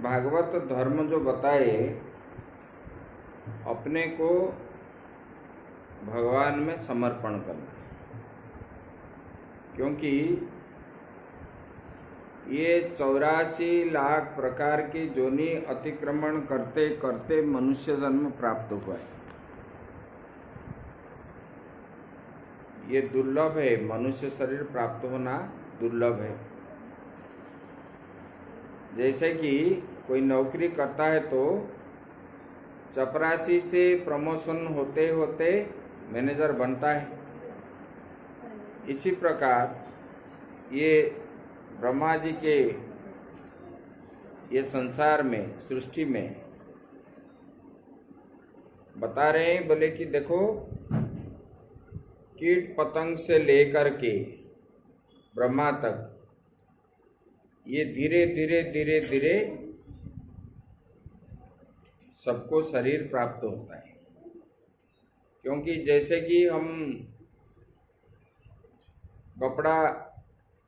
भागवत धर्म जो बताए, अपने को भगवान में समर्पण करना, क्योंकि ये 84 लाख प्रकार की जोनि अतिक्रमण करते करते मनुष्य जन्म प्राप्त हुआ है। ये दुर्लभ है, मनुष्य शरीर प्राप्त होना दुर्लभ है। जैसे कि कोई नौकरी करता है तो चपरासी से प्रमोशन होते होते मैनेजर बनता है। इसी प्रकार ये ब्रह्मा जी के ये संसार में, सृष्टि में बता रहे हैं, बोले कि देखो कीट पतंग से लेकर के ब्रह्मा तक ये धीरे धीरे धीरे धीरे सबको शरीर प्राप्त होता है। क्योंकि जैसे कि हम कपड़ा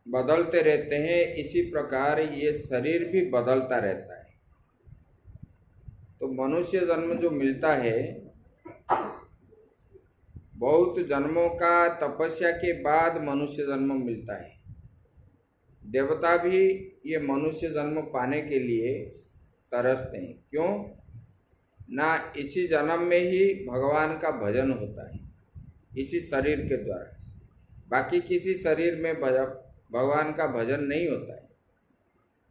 बदलते रहते हैं, इसी प्रकार ये शरीर भी बदलता रहता है। तो मनुष्य जन्म जो मिलता है, बहुत जन्मों का तपस्या के बाद मनुष्य जन्म मिलता है। देवता भी ये मनुष्य जन्म पाने के लिए तरसते हैं। क्यों? ना इसी जन्म में ही भगवान का भजन होता है, इसी शरीर के द्वारा। बाकी किसी शरीर में भगवान का भजन नहीं होता है,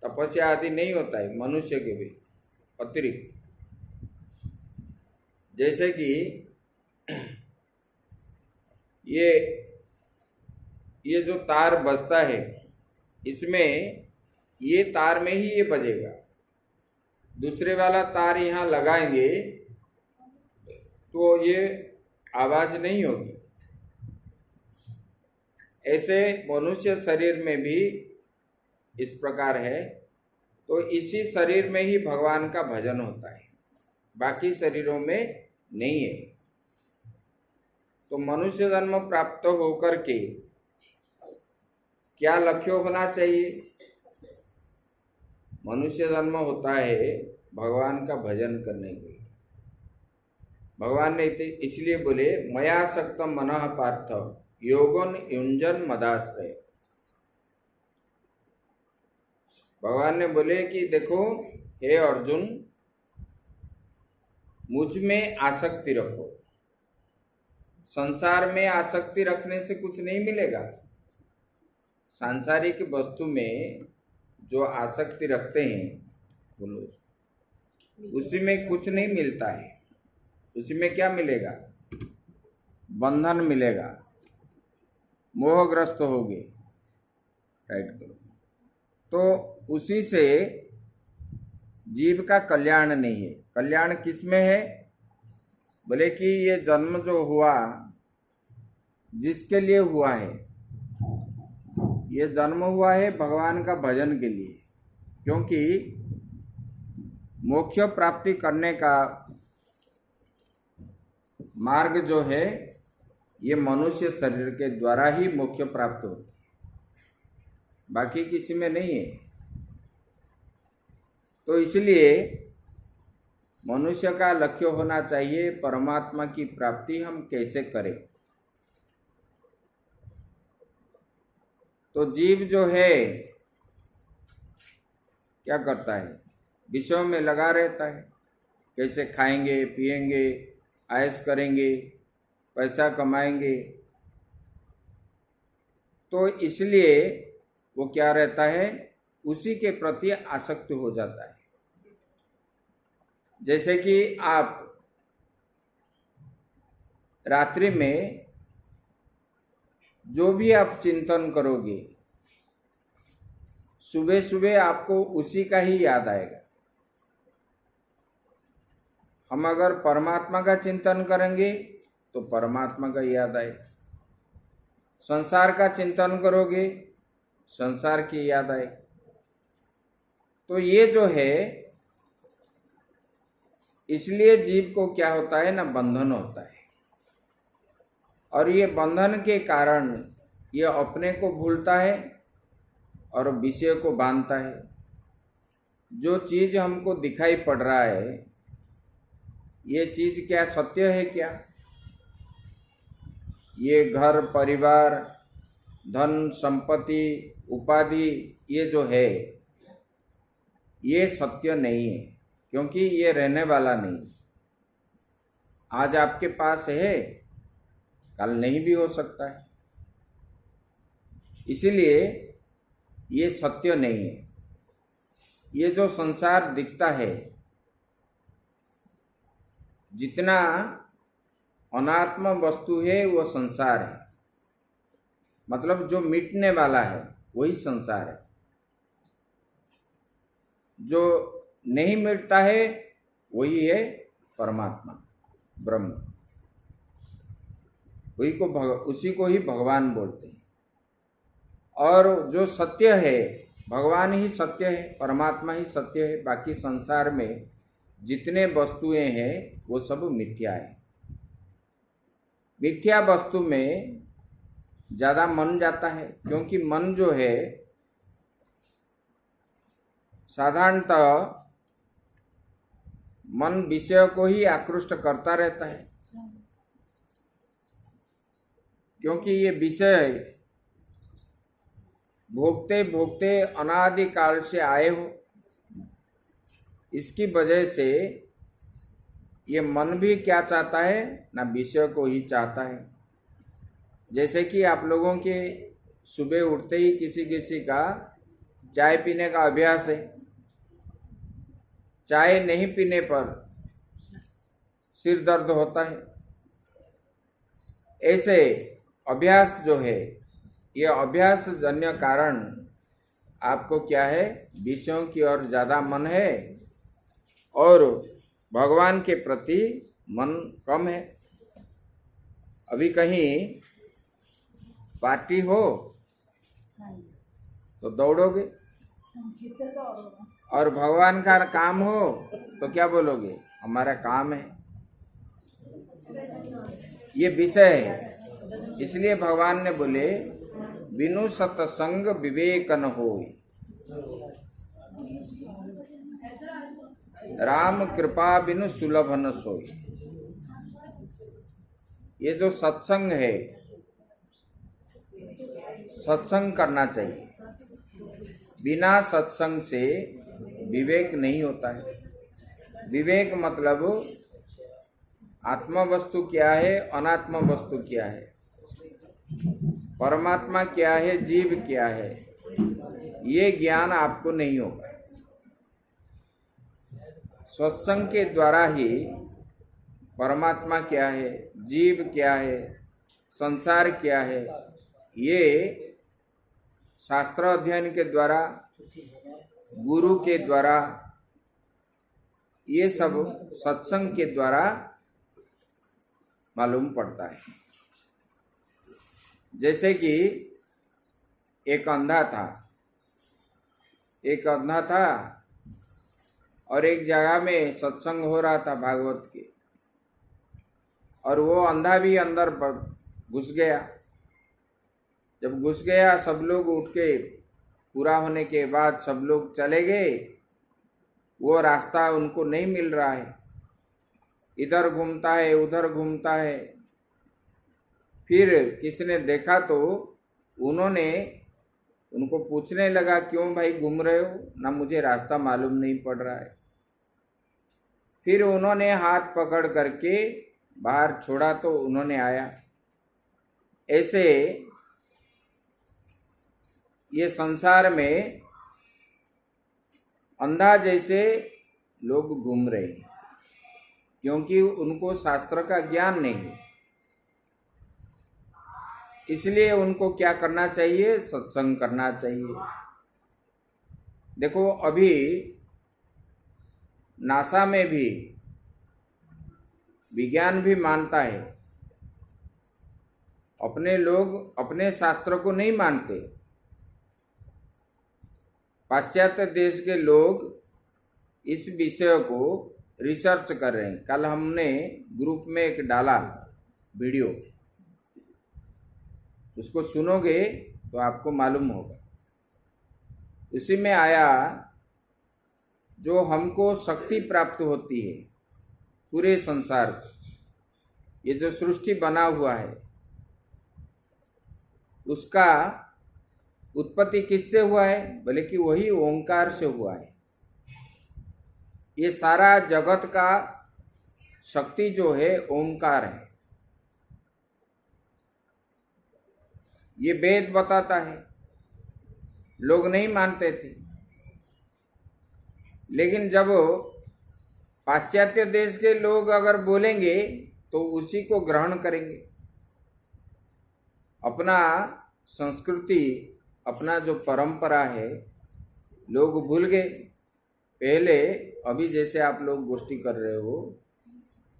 तपस्या आदि नहीं होता है मनुष्य के भी अतिरिक्त। जैसे कि ये जो तार बजता है, इसमें ये तार में ही ये बजेगा। दूसरे वाला तार यहाँ लगाएंगे तो ये आवाज नहीं होगी। ऐसे मनुष्य शरीर में भी इस प्रकार है। तो इसी शरीर में ही भगवान का भजन होता है, बाकी शरीरों में नहीं है। तो मनुष्य जन्म प्राप्त होकर के क्या लक्ष्य होना चाहिए? मनुष्य जन्म होता है भगवान का भजन करने के लिए। भगवान ने इसलिए बोले, मया सक्तम मनः पार्थ योगन युंजन मदाश्रय। भगवान ने बोले कि देखो हे अर्जुन, मुझ में आसक्ति रखो। संसार में आसक्ति रखने से कुछ नहीं मिलेगा। सांसारिक वस्तु में जो आसक्ति रखते हैं, बोलो, उसी में कुछ नहीं मिलता है। उसी में क्या मिलेगा? बंधन मिलेगा, मोहग्रस्त होगे। राइट करो। तो उसी से जीव का कल्याण नहीं है। कल्याण किस में है? बोले कि ये जन्म जो हुआ, जिसके लिए हुआ है, ये जन्म हुआ है भगवान का भजन के लिए। क्योंकि मोक्ष प्राप्ति करने का मार्ग जो है, ये मनुष्य शरीर के द्वारा ही मोक्ष प्राप्त होती है, बाकी किसी में नहीं है। तो इसलिए मनुष्य का लक्ष्य होना चाहिए परमात्मा की प्राप्ति हम कैसे करें। तो जीव जो है क्या करता है? विषयों में लगा रहता है। कैसे खाएंगे, पिएंगे, ऐश करेंगे, पैसा कमाएंगे। तो इसलिए वो क्या रहता है? उसी के प्रति आसक्त हो जाता है। जैसे कि आप रात्रि में जो भी आप चिंतन करोगे, सुबह सुबह आपको उसी का ही याद आएगा। हम अगर परमात्मा का चिंतन करेंगे तो परमात्मा का याद आएगा। संसार का चिंतन करोगे, संसार की याद आएगी। तो ये जो है, इसलिए जीव को क्या होता है ना, बंधन होता है। और ये बंधन के कारण ये अपने को भूलता है और विषय को बांधता है। जो चीज़ हमको दिखाई पड़ रहा है, ये चीज़ क्या सत्य है क्या? ये घर परिवार, धन संपत्ति, उपाधि, ये जो है ये सत्य नहीं है, क्योंकि ये रहने वाला नहीं। आज आपके पास है, कल नहीं भी हो सकता है। इसीलिए ये सत्य नहीं है। ये जो संसार दिखता है, जितना अनात्म वस्तु है वो संसार है, मतलब जो मिटने वाला है वही संसार है। जो नहीं मिटता है वही है परमात्मा, ब्रह्म। उसी को ही भगवान बोलते हैं। और जो सत्य है, भगवान ही सत्य है, परमात्मा ही सत्य है। बाकी संसार में जितने वस्तुएं हैं वो सब मिथ्या है। मिथ्या वस्तु में ज़्यादा मन जाता है, क्योंकि मन जो है साधारणतः मन विषय को ही आकृष्ट करता रहता है, क्योंकि ये विषय भोगते भोगते अनादि काल से आए हो। इसकी वजह से ये मन भी क्या चाहता है ना, विषय को ही चाहता है। जैसे कि आप लोगों के सुबह उठते ही किसी किसी का चाय पीने का अभ्यास है। चाय नहीं पीने पर सिर दर्द होता है। ऐसे अभ्यास जो है, ये अभ्यास जन्य कारण आपको क्या है, विषयों की ओर ज़्यादा मन है और भगवान के प्रति मन कम है। अभी कहीं पार्टी हो तो दौड़ोगे, और भगवान का काम हो तो क्या बोलोगे, हमारा काम है। ये विषय है। इसलिए भगवान ने बोले बिनु सत्संग विवेक न होय, राम कृपा बिनु सुलभ न सोय। ये जो सत्संग है, सत्संग करना चाहिए। बिना सत्संग से विवेक नहीं होता है। विवेक मतलब आत्म वस्तु क्या है, अनात्म वस्तु क्या है, परमात्मा क्या है, जीव क्या है, ये ज्ञान आपको नहीं होगा। सत्संग के द्वारा ही परमात्मा क्या है, जीव क्या है, संसार क्या है, ये शास्त्र अध्ययन के द्वारा, गुरु के द्वारा, ये सब सत्संग के द्वारा मालूम पड़ता है। जैसे कि एक अंधा था और एक जगह में सत्संग हो रहा था भागवत के, और वो अंधा भी अंदर घुस गया। जब घुस गया, सब लोग उठ के पूरा होने के बाद सब लोग चले गए। वो रास्ता उनको नहीं मिल रहा है, इधर घूमता है उधर घूमता है। फिर किसी ने देखा तो उनको पूछने लगा, क्यों भाई घूम रहे हो ना, मुझे रास्ता मालूम नहीं पड़ रहा है। फिर उन्होंने हाथ पकड़ करके बाहर छोड़ा तो उन्होंने आया। ऐसे ये संसार में अंधा जैसे लोग घूम रहे हैं, क्योंकि उनको शास्त्र का ज्ञान नहीं। इसलिए उनको क्या करना चाहिए, सत्संग करना चाहिए। देखो अभी नासा में भी विज्ञान भी मानता है, अपने लोग अपने शास्त्र को नहीं मानते। पाश्चात्य देश के लोग इस विषय को रिसर्च कर रहे हैं। कल हमने ग्रुप में एक डाला वीडियो, उसको सुनोगे तो आपको मालूम होगा। इसी में आया जो हमको शक्ति प्राप्त होती है पूरे संसार को, ये जो सृष्टि बना हुआ है उसका उत्पत्ति किससे हुआ है? बोले कि वही ओंकार से हुआ है। ये सारा जगत का शक्ति जो है ओंकार है। ये वेद बताता है, लोग नहीं मानते थे, लेकिन जब पाश्चात्य देश के लोग अगर बोलेंगे तो उसी को ग्रहण करेंगे। अपना संस्कृति, अपना जो परंपरा है लोग भूल गए। पहले अभी जैसे आप लोग गोष्ठी कर रहे हो,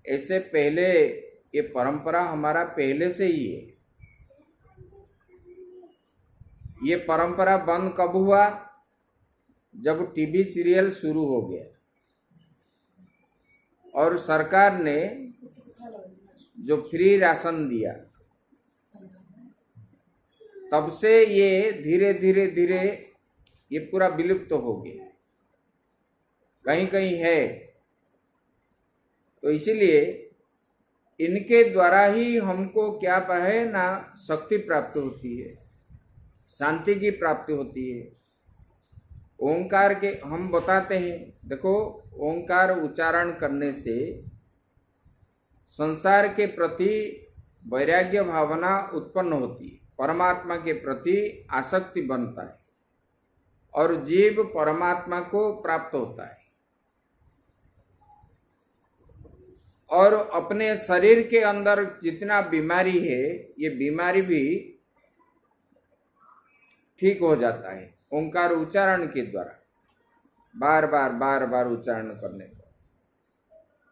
ऐसे पहले ये परंपरा हमारा पहले से ही है। ये परंपरा बंद कब हुआ? जब टीवी सीरियल शुरू हो गया और सरकार ने जो फ्री राशन दिया, तब से ये धीरे धीरे धीरे ये पूरा विलुप्त हो गया, कहीं कहीं है। तो इसीलिए इनके द्वारा ही हमको क्या है ना, शक्ति प्राप्त होती है, शांति की प्राप्ति होती है। ओंकार के हम बताते हैं, देखो ओंकार उच्चारण करने से संसार के प्रति वैराग्य भावना उत्पन्न होती है, परमात्मा के प्रति आसक्ति बनता है और जीव परमात्मा को प्राप्त होता है। और अपने शरीर के अंदर जितना बीमारी है, ये बीमारी भी ठीक हो जाता है ओंकार उच्चारण के द्वारा, बार बार उच्चारण करने पर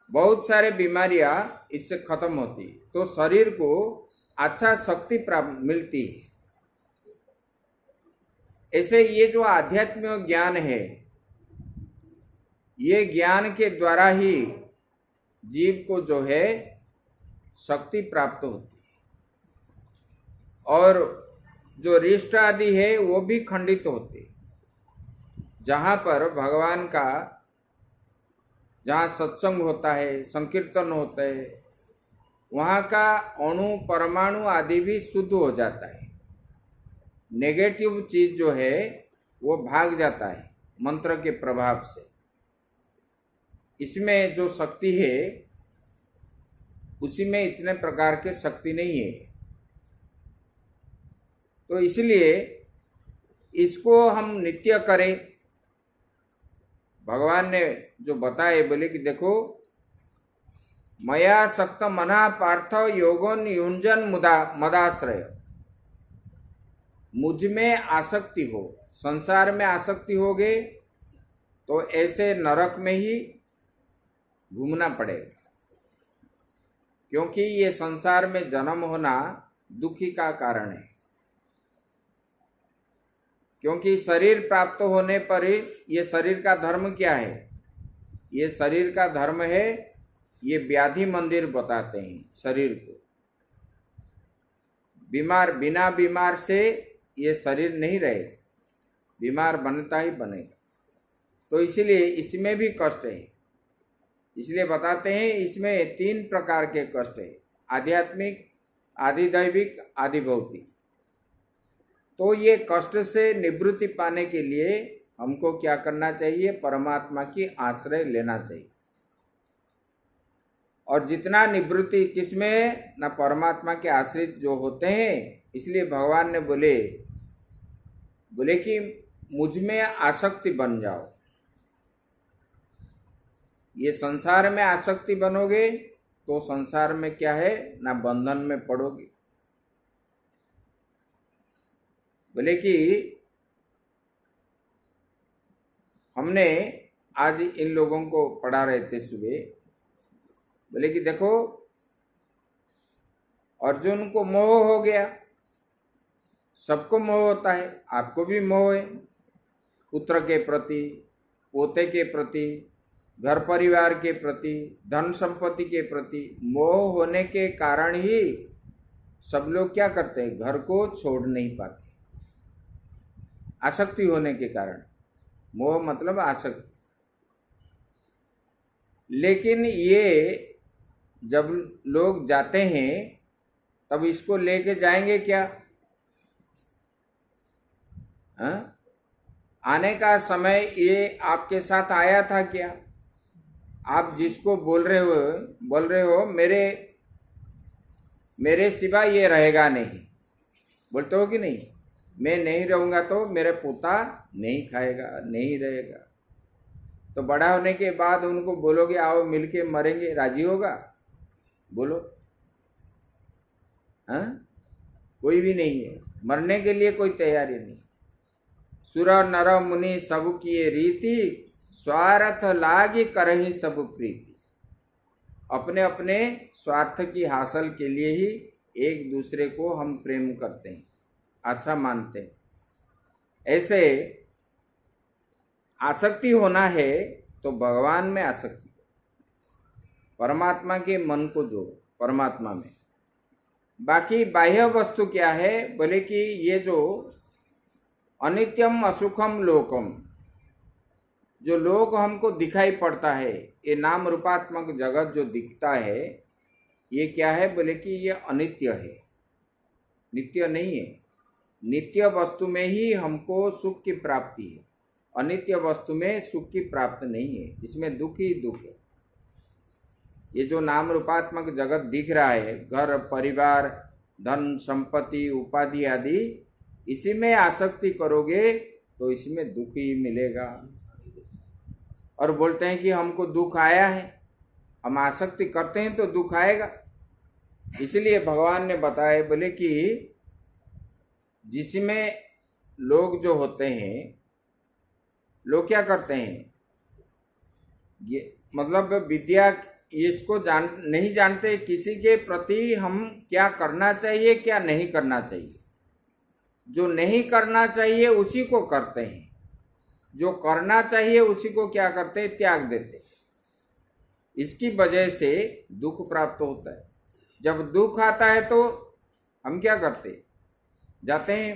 बहुत सारे बीमारियां इससे खत्म होती है। तो शरीर को अच्छा शक्ति प्राप्त मिलती है। ऐसे ये जो आध्यात्मिक ज्ञान है, ये ज्ञान के द्वारा ही जीव को जो है शक्ति प्राप्त होती है और जो रिष्ट आदि है वो भी खंडित होते। जहाँ पर भगवान का, जहाँ सत्संग होता है, संकीर्तन होता है, वहाँ का अणु परमाणु आदि भी शुद्ध हो जाता है। नेगेटिव चीज जो है वो भाग जाता है मंत्र के प्रभाव से। इसमें जो शक्ति है उसी में इतने प्रकार के शक्ति नहीं है। तो इसलिए इसको हम नित्य करें। भगवान ने जो बताए, बोले कि देखो, मया सक्त मना पार्थ योगन युंजन मदाश्रय, मुझ में आसक्ति हो, संसार में आसक्ति हो गए तो ऐसे नरक में ही घूमना पड़ेगा, क्योंकि ये संसार में जन्म होना दुखी का कारण है। क्योंकि शरीर प्राप्त होने पर ही, ये शरीर का धर्म क्या है? ये शरीर का धर्म है, ये व्याधि मंदिर बताते हैं शरीर को। बीमार, बिना बीमार से ये शरीर नहीं रहे, बीमार बनता ही बनेगा। तो इसलिए इसमें भी कष्ट है। इसलिए बताते हैं इसमें 3 प्रकार के कष्ट है, आध्यात्मिक, आधिदैविक, आधिभौतिक। तो ये कष्ट से निवृत्ति पाने के लिए हमको क्या करना चाहिए? परमात्मा की आश्रय लेना चाहिए। और जितना निवृत्ति किसमें ना, परमात्मा के आश्रित जो होते हैं। इसलिए भगवान ने बोले कि मुझ में आसक्ति बन जाओ। ये संसार में आसक्ति बनोगे तो संसार में क्या है ना, बंधन में पड़ोगे। बोले कि हमने आज इन लोगों को पढ़ा रहे थे सुबह, बोले कि देखो, अर्जुन को मोह हो गया, सबको मोह होता है, आपको भी मोह है, पुत्र के प्रति, पोते के प्रति, घर परिवार के प्रति, धन संपत्ति के प्रति मोह होने के कारण ही सब लोग क्या करते हैं? घर को छोड़ नहीं पाते, आसक्ति होने के कारण। मोह मतलब आसक्ति। लेकिन ये जब लोग जाते हैं तब इसको लेके जाएंगे क्या? हाँ? आने का समय ये आपके साथ आया था क्या? आप जिसको बोल रहे हो मेरे सिवा ये रहेगा नहीं, बोलते हो कि नहीं? मैं नहीं रहूंगा तो मेरे पोता नहीं खाएगा, नहीं रहेगा। तो बड़ा होने के बाद उनको बोलोगे आओ मिलके मरेंगे, राजी होगा? बोलो। हाँ? कोई भी नहीं है, मरने के लिए कोई तैयारी नहीं। सुर नर मुनि सब किए रीति, स्वार्थ लागी करही सब प्रीति। अपने अपने स्वार्थ की हासिल के लिए ही एक दूसरे को हम प्रेम करते हैं, अच्छा मानते हैं। ऐसे आसक्ति होना है तो भगवान में आसक्ति, परमात्मा के मन को जोड़ो परमात्मा में। बाकी बाह्य वस्तु क्या है? बोले कि ये जो अनित्यम असुखम लोकम, जो लोक हमको दिखाई पड़ता है, ये नाम रूपात्मक जगत जो दिखता है, ये क्या है? बोले कि ये अनित्य है, नित्य नहीं है। नित्य वस्तु में ही हमको सुख की प्राप्ति है, अनित्य वस्तु में सुख की प्राप्ति नहीं है, इसमें दुख ही दुख है। ये जो नाम रूपात्मक जगत दिख रहा है, घर परिवार धन संपत्ति उपाधि आदि, इसी में आसक्ति करोगे तो इसमें दुख ही मिलेगा। और बोलते हैं कि हमको दुख आया है, हम आसक्ति करते हैं तो दुख आएगा। इसलिए भगवान ने बताया, बोले कि जिसमें लोग जो होते हैं, लोग क्या करते हैं, ये मतलब विद्या इसको नहीं जानते किसी के प्रति हम क्या करना चाहिए क्या नहीं करना चाहिए। जो नहीं करना चाहिए उसी को करते हैं, जो करना चाहिए उसी को क्या करते हैं, त्याग देते हैं। इसकी वजह से दुख प्राप्त होता है। जब दुख आता है तो हम क्या करते, जाते हैं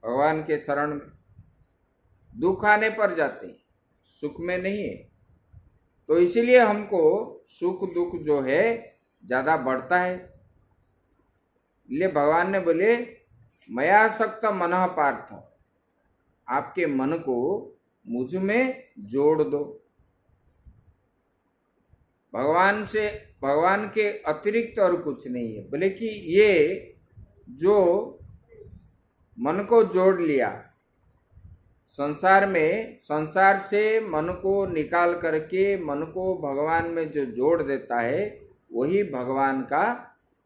भगवान के शरण में। दुख आने पर जाते हैं, सुख में नहीं है। तो इसीलिए हमको सुख दुख जो है ज्यादा बढ़ता है। इसलिए भगवान ने बोले मयासक्त मनः पार्थ, आपके मन को मुझ में जोड़ दो। भगवान के अतिरिक्त और कुछ नहीं है। बोले कि ये जो मन को जोड़ लिया, संसार से मन को निकाल करके मन को भगवान में जो जोड़ देता है, वही भगवान का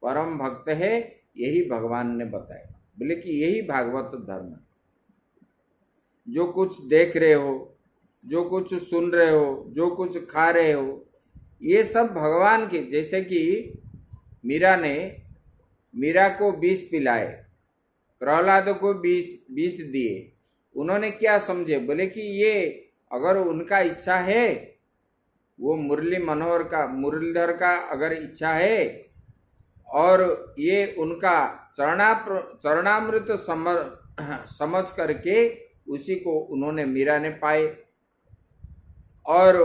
परम भक्त है। यही भगवान ने बताया। बोले कि यही भागवत धर्म है। जो कुछ देख रहे हो, जो कुछ सुन रहे हो, जो कुछ खा रहे हो, ये सब भगवान के। जैसे कि मीरा को विष पिलाए, प्रहलाद को विष दिए, उन्होंने क्या समझे? बोले कि ये अगर उनका इच्छा है, वो मुरलीधर का अगर इच्छा है और ये उनका चरणामृत समझ करके उसी को उन्होंने मीरा ने पाए। और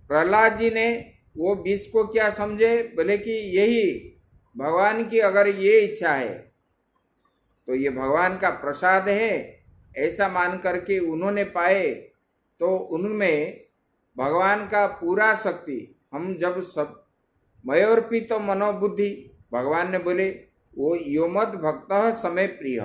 प्रहलाद जी ने वो विष को क्या समझे? बोले कि यही भगवान की अगर ये इच्छा है तो ये भगवान का प्रसाद है, ऐसा मान करके उन्होंने पाए। तो उनमें भगवान का पूरा शक्ति, हम जब सब मयोर्पित मनोबुद्धि, भगवान ने बोले वो योमद भक्त समय प्रिय,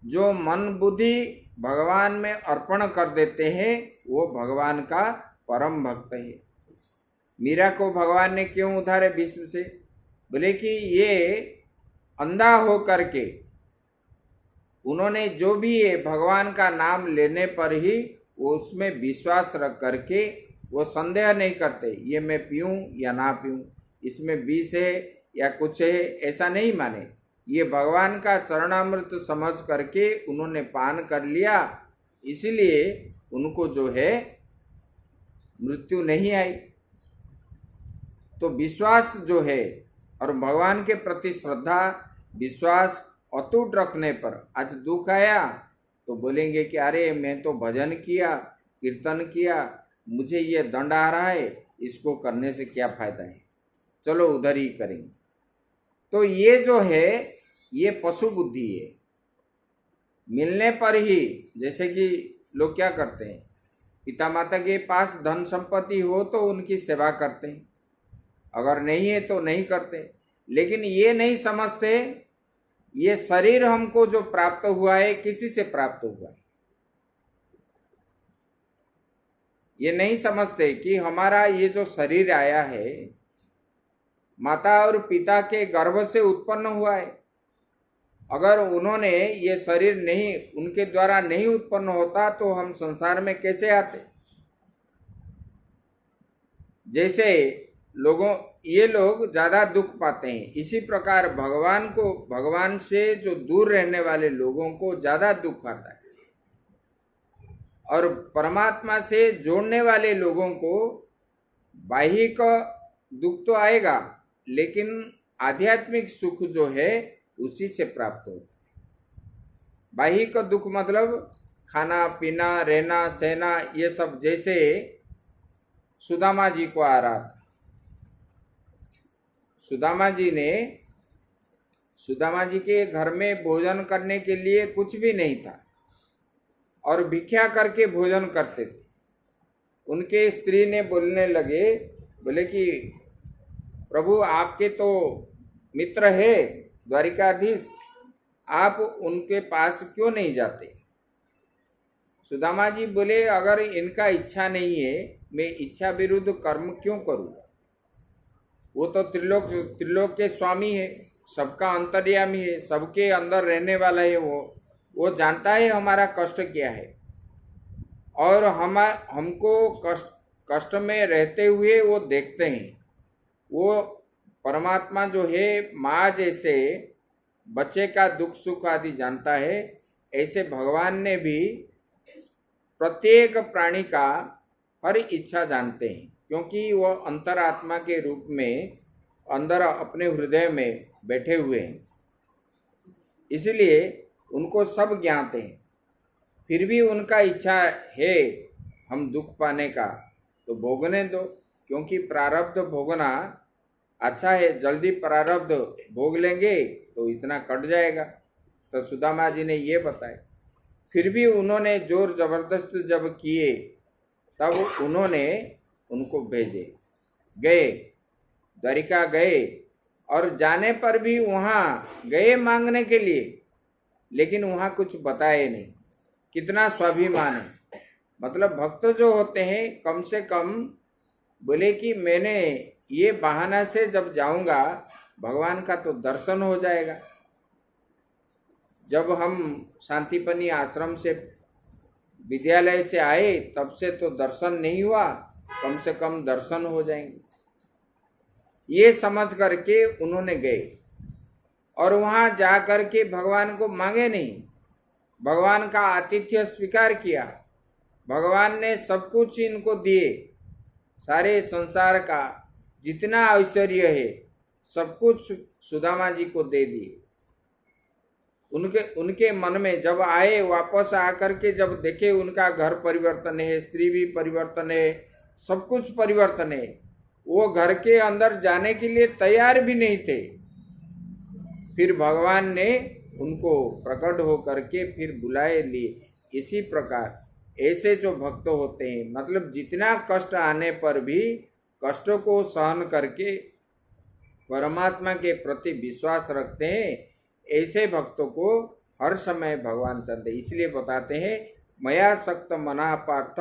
जो मन बुद्धि भगवान में अर्पण कर देते हैं वो भगवान का परम भक्त है। मीरा को भगवान ने क्यों उधारे विश्व से? बोले कि ये अंधा हो करके उन्होंने जो भी ये भगवान का नाम लेने पर ही वो उसमें विश्वास रख करके वो संदेह नहीं करते, ये मैं पीऊँ या ना पीऊँ, इसमें विष है या कुछ है, ऐसा नहीं माने। ये भगवान का चरणामृत समझ करके उन्होंने पान कर लिया, इसीलिए उनको जो है मृत्यु नहीं आई। तो विश्वास जो है और भगवान के प्रति श्रद्धा विश्वास अटूट रखने पर, आज दुख आया तो बोलेंगे कि अरे मैं तो भजन किया, कीर्तन किया, मुझे ये दंड आ रहा है, इसको करने से क्या फायदा है, चलो उधर ही करेंगे। तो ये जो है ये पशु बुद्धि है। मिलने पर ही, जैसे कि लोग क्या करते हैं, पिता माता के पास धन संपत्ति हो तो उनकी सेवा करते हैं, अगर नहीं है तो नहीं करते। लेकिन ये नहीं समझते ये शरीर हमको जो प्राप्त हुआ है किसी से प्राप्त हुआ है। ये नहीं समझते कि हमारा ये जो शरीर आया है माता और पिता के गर्भ से उत्पन्न हुआ है। अगर उन्होंने ये शरीर नहीं, उनके द्वारा नहीं उत्पन्न होता तो हम संसार में कैसे आते। जैसे ये लोग ज्यादा दुख पाते हैं, इसी प्रकार भगवान से जो दूर रहने वाले लोगों को ज्यादा दुख आता है, और परमात्मा से जोड़ने वाले लोगों को बाह्यिक दुख तो आएगा, लेकिन आध्यात्मिक सुख जो है उसी से प्राप्त होता है। बाह्यिक दुख मतलब खाना पीना, रहना सहना, ये सब। जैसे सुदामा जी को आ रहा था, सुदामा जी के घर में भोजन करने के लिए कुछ भी नहीं था और भिक्षा करके भोजन करते थे। उनके स्त्री ने बोले कि प्रभु आपके तो मित्र है द्वारिकाधीश, आप उनके पास क्यों नहीं जाते। सुदामा जी बोले अगर इनका इच्छा नहीं है, मैं इच्छा विरुद्ध कर्म क्यों करूं। वो तो त्रिलोक के स्वामी है, सबका अंतर्यामी है, सबके अंदर रहने वाला है। वो जानता है हमारा कष्ट क्या है, और हमको कष्ट में रहते हुए वो देखते हैं। वो परमात्मा जो है माँ जैसे बच्चे का दुख सुख आदि जानता है, ऐसे भगवान ने भी प्रत्येक प्राणी का हर इच्छा जानते हैं, क्योंकि वो अंतरात्मा के रूप में अंदर अपने हृदय में बैठे हुए हैं, इसलिए उनको सब ज्ञात हैं। फिर भी उनका इच्छा है हम दुख पाने का, तो भोगने दो, क्योंकि प्रारब्ध भोगना अच्छा है। जल्दी प्रारब्ध भोग लेंगे तो इतना कट जाएगा। तो सुदामा जी ने ये बताया। फिर भी उन्होंने जोर जबरदस्त जब किए तब उन्होंने उनको भेजे, गए द्वारिका गए, और जाने पर भी वहाँ गए मांगने के लिए, लेकिन वहाँ कुछ बताए नहीं। कितना स्वाभिमान है। मतलब भक्त जो होते हैं कम से कम बोले कि मैंने ये बहाना से जब जाऊंगा भगवान का तो दर्शन हो जाएगा। जब हम शांतिपनी आश्रम से विद्यालय से आए तब से तो दर्शन नहीं हुआ, कम से कम दर्शन हो जाएंगे, ये समझ करके उन्होंने गए। और वहाँ जा करके भगवान को मांगे नहीं, भगवान का आतिथ्य स्वीकार किया। भगवान ने सब कुछ इनको दिए, सारे संसार का जितना ऐश्वर्य है सब कुछ सुदामा जी को दे दिए। उनके मन में जब आए, वापस आकर के जब देखे उनका घर परिवर्तन है, स्त्री भी परिवर्तन है, सब कुछ परिवर्तन है, वो घर के अंदर जाने के लिए तैयार भी नहीं थे। फिर भगवान ने उनको प्रकट होकर के फिर बुलाए लिए। इसी प्रकार ऐसे जो भक्त होते हैं, मतलब जितना कष्ट आने पर भी कष्टों को सहन करके परमात्मा के प्रति विश्वास रखते हैं, ऐसे भक्तों को हर समय भगवान चाहते। इसलिए बताते हैं मया सक्त मना पार्थ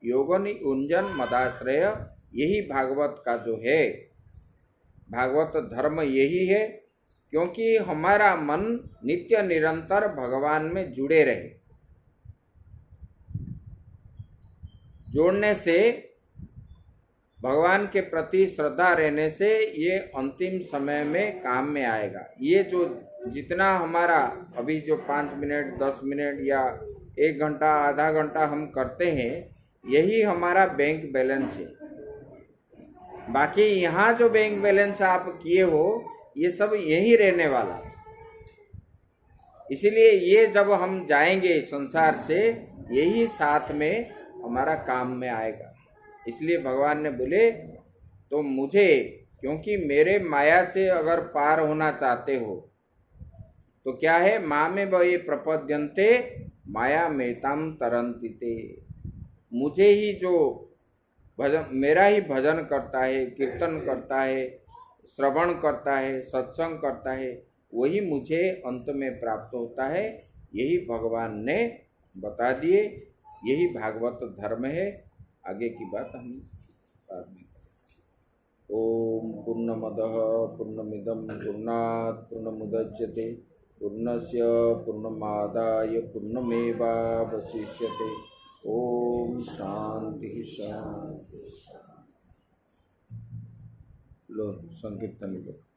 योगनि उंजन मदाश्रय। यही भागवत का जो है, भागवत धर्म यही है, क्योंकि हमारा मन नित्य निरंतर भगवान में जुड़े रहे। जोड़ने से, भगवान के प्रति श्रद्धा रहने से ये अंतिम समय में काम में आएगा। ये जो जितना हमारा अभी जो 5 मिनट 10 मिनट या 1 घंटा आधा घंटा हम करते हैं, यही हमारा बैंक बैलेंस है। बाकी यहाँ जो बैंक बैलेंस आप किए हो ये सब यही रहने वाला है। इसीलिए ये जब हम जाएंगे संसार से, यही साथ में हमारा काम में आएगा। इसलिए भगवान ने बोले तो मुझे, क्योंकि मेरे माया से अगर पार होना चाहते हो तो क्या है, माँ में ये प्रपद्यन्ते माया मेताम तरन्ति ते। मुझे ही जो भजन, मेरा ही भजन करता है, कीर्तन करता है, श्रवण करता है, सत्संग करता है, वही मुझे अंत में प्राप्त होता है। यही भगवान ने बता दिए, यही भागवत धर्म है। आगे की बात हम बाद में। ओम पूर्णमदः पूर्णमिदं पूर्णात् पूर्णमुदच्यते पूर्णस्य पूर्णमादाय पूर्णमेवावशिष्यते। ओम शांति शांति। लो संकीर्तन करो।